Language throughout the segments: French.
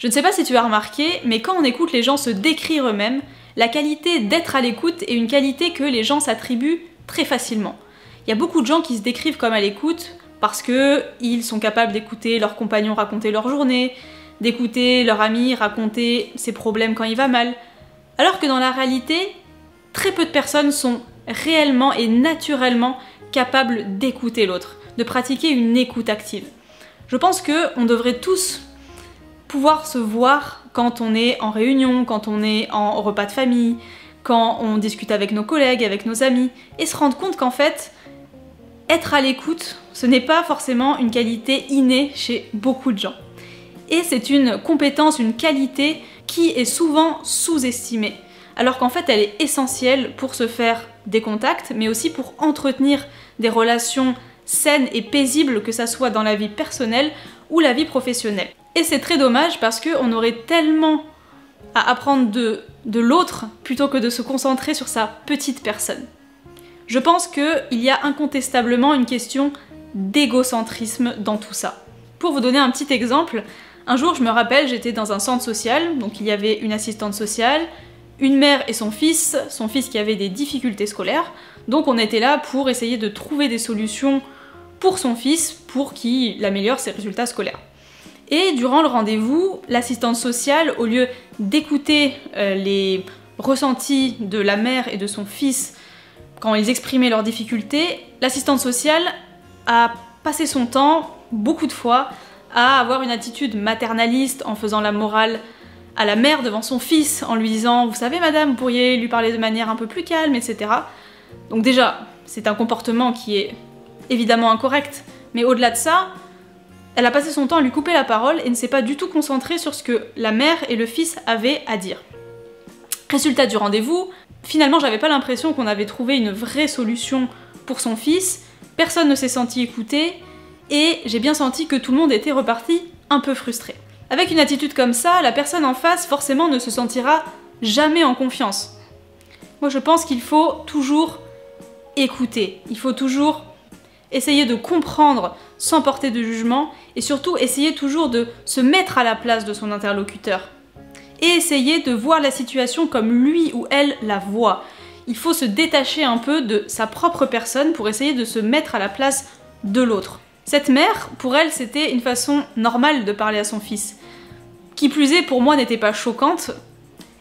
Je ne sais pas si tu as remarqué, mais quand on écoute les gens se décrire eux-mêmes, la qualité d'être à l'écoute est une qualité que les gens s'attribuent très facilement. Il y a beaucoup de gens qui se décrivent comme à l'écoute parce qu'ils sont capables d'écouter leurs compagnons raconter leur journée, d'écouter leur ami raconter ses problèmes quand il va mal, alors que dans la réalité, très peu de personnes sont réellement et naturellement capables d'écouter l'autre, de pratiquer une écoute active. Je pense qu'on devrait tous pouvoir se voir quand on est en réunion, quand on est en repas de famille, quand on discute avec nos collègues, avec nos amis, et se rendre compte qu'en fait, être à l'écoute, ce n'est pas forcément une qualité innée chez beaucoup de gens. Et c'est une compétence, une qualité qui est souvent sous-estimée, alors qu'en fait elle est essentielle pour se faire des contacts, mais aussi pour entretenir des relations saines et paisibles, que ça soit dans la vie personnelle ou la vie professionnelle. Et c'est très dommage parce qu'on aurait tellement à apprendre de l'autre plutôt que de se concentrer sur sa petite personne. Je pense qu'il y a incontestablement une question d'égocentrisme dans tout ça. Pour vous donner un petit exemple, un jour je me rappelle, j'étais dans un centre social, donc il y avait une assistante sociale, une mère et son fils qui avait des difficultés scolaires, donc on était là pour essayer de trouver des solutions pour son fils pour qu'il améliore ses résultats scolaires. Et durant le rendez-vous, l'assistante sociale, au lieu d'écouter les ressentis de la mère et de son fils quand ils exprimaient leurs difficultés, l'assistante sociale a passé son temps, beaucoup de fois, à avoir une attitude maternaliste en faisant la morale à la mère devant son fils, en lui disant « Vous savez madame, vous pourriez lui parler de manière un peu plus calme, etc. » Donc déjà, c'est un comportement qui est évidemment incorrect, mais au-delà de ça, elle a passé son temps à lui couper la parole et ne s'est pas du tout concentrée sur ce que la mère et le fils avaient à dire. Résultat du rendez-vous, finalement j'avais pas l'impression qu'on avait trouvé une vraie solution pour son fils, personne ne s'est senti écouté, et j'ai bien senti que tout le monde était reparti un peu frustré. Avec une attitude comme ça, la personne en face forcément ne se sentira jamais en confiance. Moi je pense qu'il faut toujours écouter, il faut toujours essayer de comprendre sans porter de jugement, et surtout essayer toujours de se mettre à la place de son interlocuteur. Et essayer de voir la situation comme lui ou elle la voit. Il faut se détacher un peu de sa propre personne pour essayer de se mettre à la place de l'autre. Cette mère, pour elle, c'était une façon normale de parler à son fils. Qui plus est, pour moi, n'était pas choquante.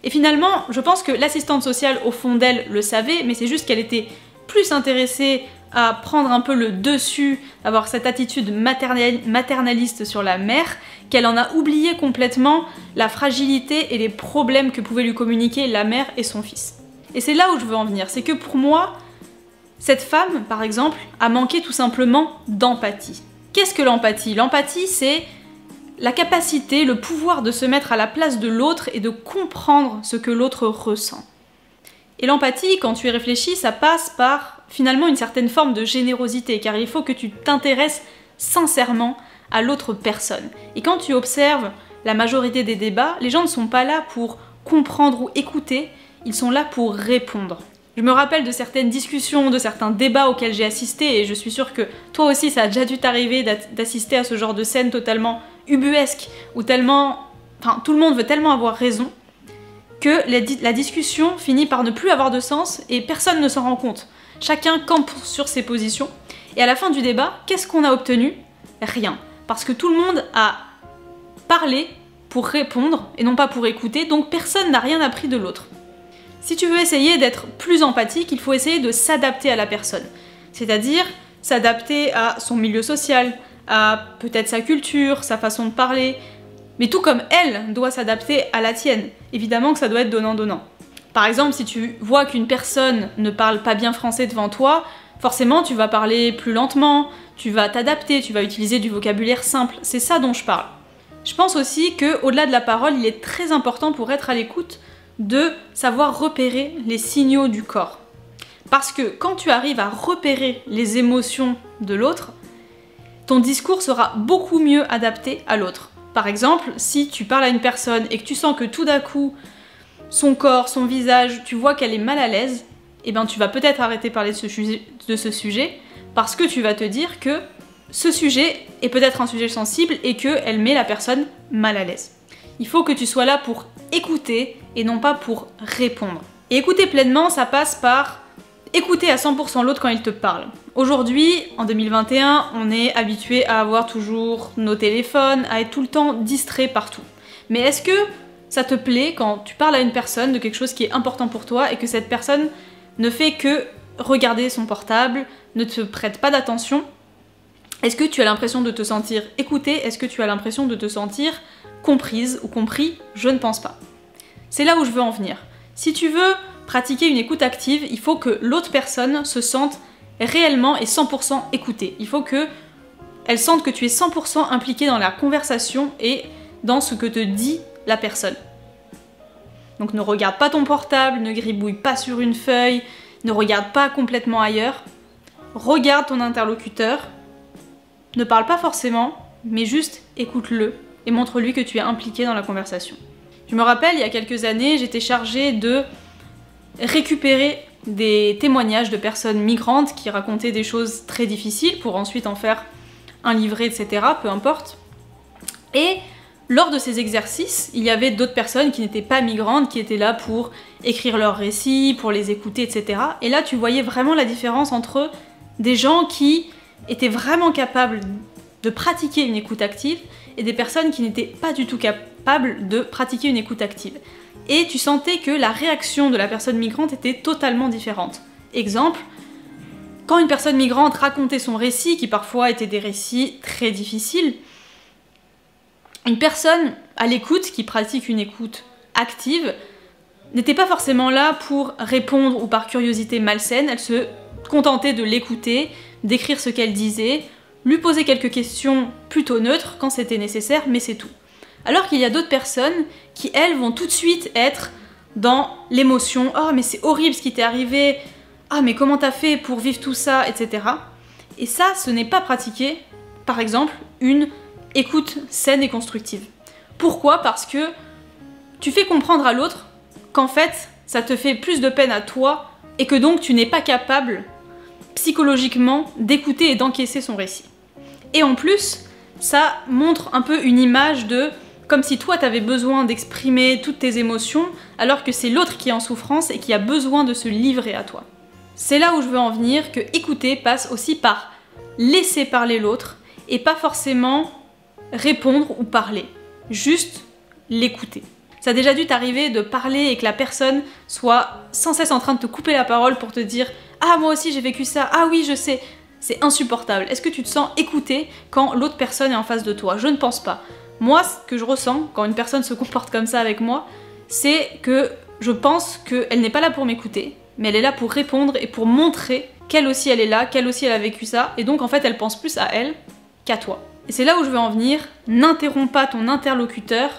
Et finalement, je pense que l'assistante sociale, au fond d'elle, le savait, mais c'est juste qu'elle était plus intéressée à prendre un peu le dessus, avoir cette attitude maternaliste sur la mère, qu'elle en a oublié complètement la fragilité et les problèmes que pouvaient lui communiquer la mère et son fils. Et c'est là où je veux en venir, c'est que pour moi, cette femme, par exemple, a manqué tout simplement d'empathie. Qu'est-ce que l'empathie? L'empathie, c'est la capacité, le pouvoir de se mettre à la place de l'autre et de comprendre ce que l'autre ressent. Et l'empathie, quand tu y réfléchis, ça passe par finalement une certaine forme de générosité, car il faut que tu t'intéresses sincèrement à l'autre personne. Et quand tu observes la majorité des débats, les gens ne sont pas là pour comprendre ou écouter, ils sont là pour répondre. Je me rappelle de certaines discussions, de certains débats auxquels j'ai assisté, et je suis sûre que toi aussi ça a déjà dû t'arriver d'assister à ce genre de scène totalement ubuesque, où tout le monde veut tellement avoir raison, que la discussion finit par ne plus avoir de sens et personne ne s'en rend compte. Chacun campe sur ses positions, et à la fin du débat, qu'est-ce qu'on a obtenu? Rien. Parce que tout le monde a parlé pour répondre et non pas pour écouter, donc personne n'a rien appris de l'autre. Si tu veux essayer d'être plus empathique, il faut essayer de s'adapter à la personne. C'est-à-dire s'adapter à son milieu social, à peut-être sa culture, sa façon de parler, mais tout comme elle doit s'adapter à la tienne. Évidemment que ça doit être donnant-donnant. Par exemple, si tu vois qu'une personne ne parle pas bien français devant toi, forcément tu vas parler plus lentement, tu vas t'adapter, tu vas utiliser du vocabulaire simple, c'est ça dont je parle. Je pense aussi qu'au-delà de la parole, il est très important pour être à l'écoute de savoir repérer les signaux du corps. Parce que quand tu arrives à repérer les émotions de l'autre, ton discours sera beaucoup mieux adapté à l'autre. Par exemple, si tu parles à une personne et que tu sens que tout d'un coup, son corps, son visage, tu vois qu'elle est mal à l'aise, eh ben tu vas peut-être arrêter de parler de ce sujet parce que tu vas te dire que ce sujet est peut-être un sujet sensible et qu'elle met la personne mal à l'aise. Il faut que tu sois là pour écouter et non pas pour répondre. Et écouter pleinement, ça passe par écouter à 100% l'autre quand il te parle. Aujourd'hui, en 2021, on est habitué à avoir toujours nos téléphones, à être tout le temps distrait partout. Mais est-ce que ça te plaît quand tu parles à une personne de quelque chose qui est important pour toi et que cette personne ne fait que regarder son portable, ne te prête pas d'attention? Est-ce que tu as l'impression de te sentir écoutée? Est-ce que tu as l'impression de te sentir comprise ou compris? Je ne pense pas. C'est là où je veux en venir. Si tu veux pratiquer une écoute active, il faut que l'autre personne se sente réellement et 100% écoutée. Il faut qu'elle sente que tu es 100% impliqué dans la conversation et dans ce que te dit la personne. Donc ne regarde pas ton portable, ne gribouille pas sur une feuille, ne regarde pas complètement ailleurs. Regarde ton interlocuteur, ne parle pas forcément, mais juste écoute-le et montre-lui que tu es impliqué dans la conversation. Je me rappelle, il y a quelques années, j'étais chargée de récupérer des témoignages de personnes migrantes qui racontaient des choses très difficiles pour ensuite en faire un livret, etc., peu importe. Et lors de ces exercices, il y avait d'autres personnes qui n'étaient pas migrantes, qui étaient là pour écrire leurs récits, pour les écouter, etc. Et là, tu voyais vraiment la différence entre des gens qui étaient vraiment capables de pratiquer une écoute active et des personnes qui n'étaient pas du tout capables de pratiquer une écoute active. Et tu sentais que la réaction de la personne migrante était totalement différente. Exemple, quand une personne migrante racontait son récit, qui parfois étaient des récits très difficiles, une personne à l'écoute, qui pratique une écoute active, n'était pas forcément là pour répondre ou par curiosité malsaine, elle se contentait de l'écouter, d'écrire ce qu'elle disait, lui poser quelques questions plutôt neutres quand c'était nécessaire, mais c'est tout. Alors qu'il y a d'autres personnes qui, elles, vont tout de suite être dans l'émotion. « Oh, mais c'est horrible ce qui t'est arrivé. Ah, mais comment t'as fait pour vivre tout ça, etc. » Et ça, ce n'est pas pratiquer, par exemple, une écoute saine et constructive. Pourquoi? Parce que tu fais comprendre à l'autre qu'en fait, ça te fait plus de peine à toi et que donc tu n'es pas capable, psychologiquement, d'écouter et d'encaisser son récit. Et en plus, ça montre un peu une image de... comme si toi t'avais besoin d'exprimer toutes tes émotions, alors que c'est l'autre qui est en souffrance et qui a besoin de se livrer à toi. C'est là où je veux en venir, que écouter passe aussi par laisser parler l'autre, et pas forcément répondre ou parler, juste l'écouter. Ça a déjà dû t'arriver de parler et que la personne soit sans cesse en train de te couper la parole pour te dire « Ah, moi aussi j'ai vécu ça, ah oui, je sais ». C'est insupportable. Est-ce que tu te sens écouté quand l'autre personne est en face de toi? Je ne pense pas. Moi, ce que je ressens quand une personne se comporte comme ça avec moi, c'est que je pense qu'elle n'est pas là pour m'écouter, mais elle est là pour répondre et pour montrer qu'elle aussi elle est là, qu'elle aussi elle a vécu ça, et donc en fait elle pense plus à elle qu'à toi. Et c'est là où je veux en venir, n'interromps pas ton interlocuteur,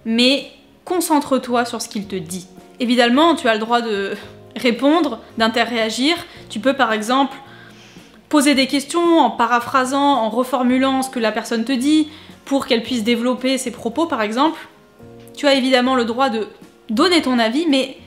mais concentre-toi sur ce qu'il te dit. Évidemment, tu as le droit de répondre, d'interréagir, tu peux par exemple poser des questions en paraphrasant, en reformulant ce que la personne te dit, pour qu'elle puisse développer ses propos par exemple. Tu as évidemment le droit de donner ton avis, mais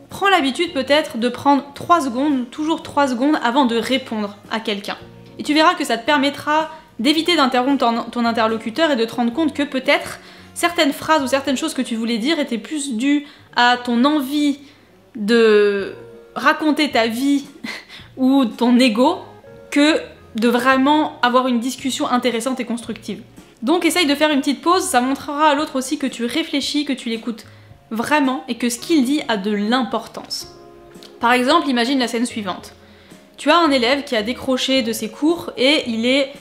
prends l'habitude peut-être de prendre 3 secondes, toujours 3 secondes avant de répondre à quelqu'un. Et tu verras que ça te permettra d'éviter d'interrompre ton interlocuteur et de te rendre compte que peut-être certaines phrases ou certaines choses que tu voulais dire étaient plus dues à ton envie de raconter ta vie ou ton ego que de vraiment avoir une discussion intéressante et constructive. Donc essaye de faire une petite pause, ça montrera à l'autre aussi que tu réfléchis, que tu l'écoutes vraiment et que ce qu'il dit a de l'importance. Par exemple, imagine la scène suivante. Tu as un élève qui a décroché de ses cours et il est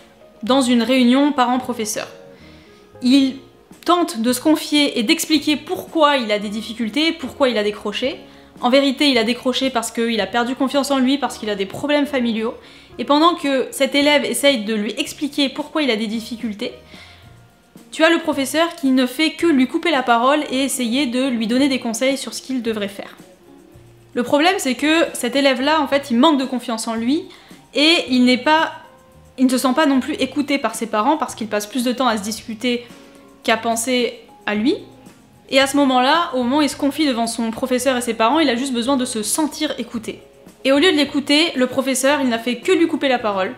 dans une réunion parents-professeurs. Il tente de se confier et d'expliquer pourquoi il a des difficultés, pourquoi il a décroché. En vérité, il a décroché parce qu'il a perdu confiance en lui, parce qu'il a des problèmes familiaux. Et pendant que cet élève essaye de lui expliquer pourquoi il a des difficultés, tu as le professeur qui ne fait que lui couper la parole et essayer de lui donner des conseils sur ce qu'il devrait faire. Le problème, c'est que cet élève-là, en fait, il manque de confiance en lui et il ne se sent pas non plus écouté par ses parents parce qu'il passe plus de temps à se disputer qu'à penser à lui. Et à ce moment-là, au moment où il se confie devant son professeur et ses parents, il a juste besoin de se sentir écouté. Et au lieu de l'écouter, le professeur, il n'a fait que lui couper la parole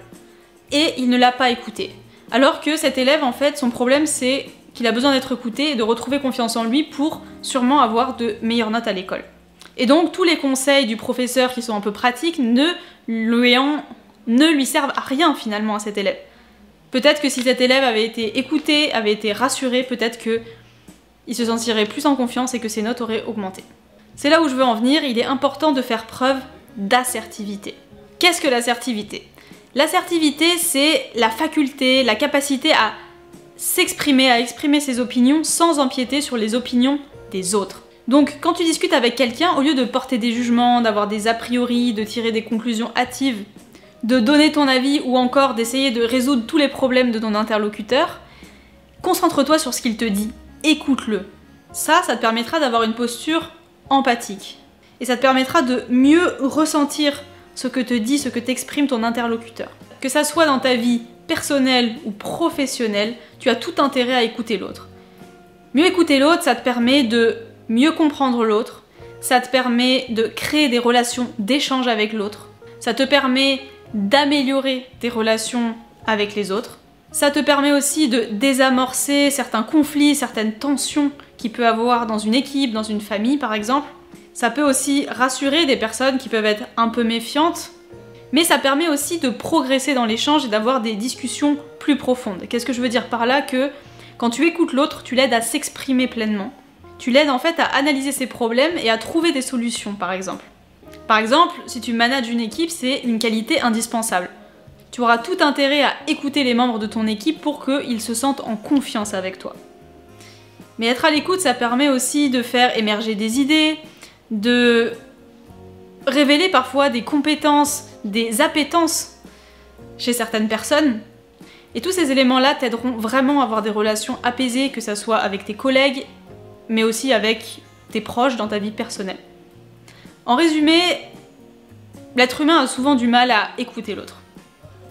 et il ne l'a pas écouté. Alors que cet élève, en fait, son problème, c'est qu'il a besoin d'être écouté et de retrouver confiance en lui pour sûrement avoir de meilleures notes à l'école. Et donc tous les conseils du professeur qui sont un peu pratiques ne lui servent à rien finalement à cet élève. Peut-être que si cet élève avait été écouté, avait été rassuré, peut-être qu'il se sentirait plus en confiance et que ses notes auraient augmenté. C'est là où je veux en venir, il est important de faire preuve d'assertivité. Qu'est-ce que l'assertivité? L'assertivité, c'est la faculté, la capacité à s'exprimer, à exprimer ses opinions sans empiéter sur les opinions des autres. Donc quand tu discutes avec quelqu'un, au lieu de porter des jugements, d'avoir des a priori, de tirer des conclusions hâtives, de donner ton avis ou encore d'essayer de résoudre tous les problèmes de ton interlocuteur, concentre-toi sur ce qu'il te dit, écoute-le. Ça te permettra d'avoir une posture empathique. Et ça te permettra de mieux ressentir ce que te dit, ce que t'exprime ton interlocuteur. Que ça soit dans ta vie personnelle ou professionnelle, tu as tout intérêt à écouter l'autre. Mieux écouter l'autre, ça te permet de mieux comprendre l'autre, ça te permet de créer des relations d'échange avec l'autre, ça te permet d'améliorer tes relations avec les autres, ça te permet aussi de désamorcer certains conflits, certaines tensions qu'il peut y avoir dans une équipe, dans une famille par exemple. Ça peut aussi rassurer des personnes qui peuvent être un peu méfiantes, mais ça permet aussi de progresser dans l'échange et d'avoir des discussions plus profondes. Qu'est-ce que je veux dire par là? Que quand tu écoutes l'autre, tu l'aides à s'exprimer pleinement. Tu l'aides en fait à analyser ses problèmes et à trouver des solutions par exemple. Par exemple, si tu manages une équipe, c'est une qualité indispensable. Tu auras tout intérêt à écouter les membres de ton équipe pour qu'ils se sentent en confiance avec toi. Mais être à l'écoute, ça permet aussi de faire émerger des idées, de révéler parfois des compétences, des appétences chez certaines personnes. Et tous ces éléments-là t'aideront vraiment à avoir des relations apaisées, que ça soit avec tes collègues, mais aussi avec tes proches dans ta vie personnelle. En résumé, l'être humain a souvent du mal à écouter l'autre.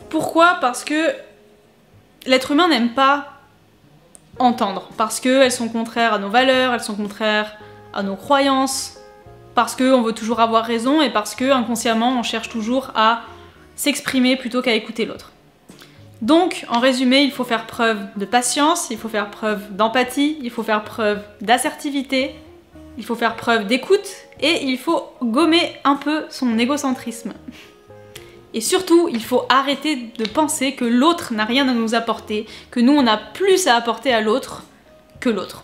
Pourquoi? Parce que l'être humain n'aime pas entendre, parce qu'elles sont contraires à nos valeurs, elles sont contraires à nos croyances, parce qu'on veut toujours avoir raison et parce que inconsciemment on cherche toujours à s'exprimer plutôt qu'à écouter l'autre. Donc, en résumé, il faut faire preuve de patience, il faut faire preuve d'empathie, il faut faire preuve d'assertivité, il faut faire preuve d'écoute et il faut gommer un peu son égocentrisme. Et surtout, il faut arrêter de penser que l'autre n'a rien à nous apporter, que nous on a plus à apporter à l'autre que l'autre.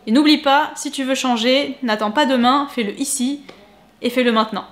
Et n'oublie pas, si tu veux changer, n'attends pas demain, fais-le ici et fais-le maintenant.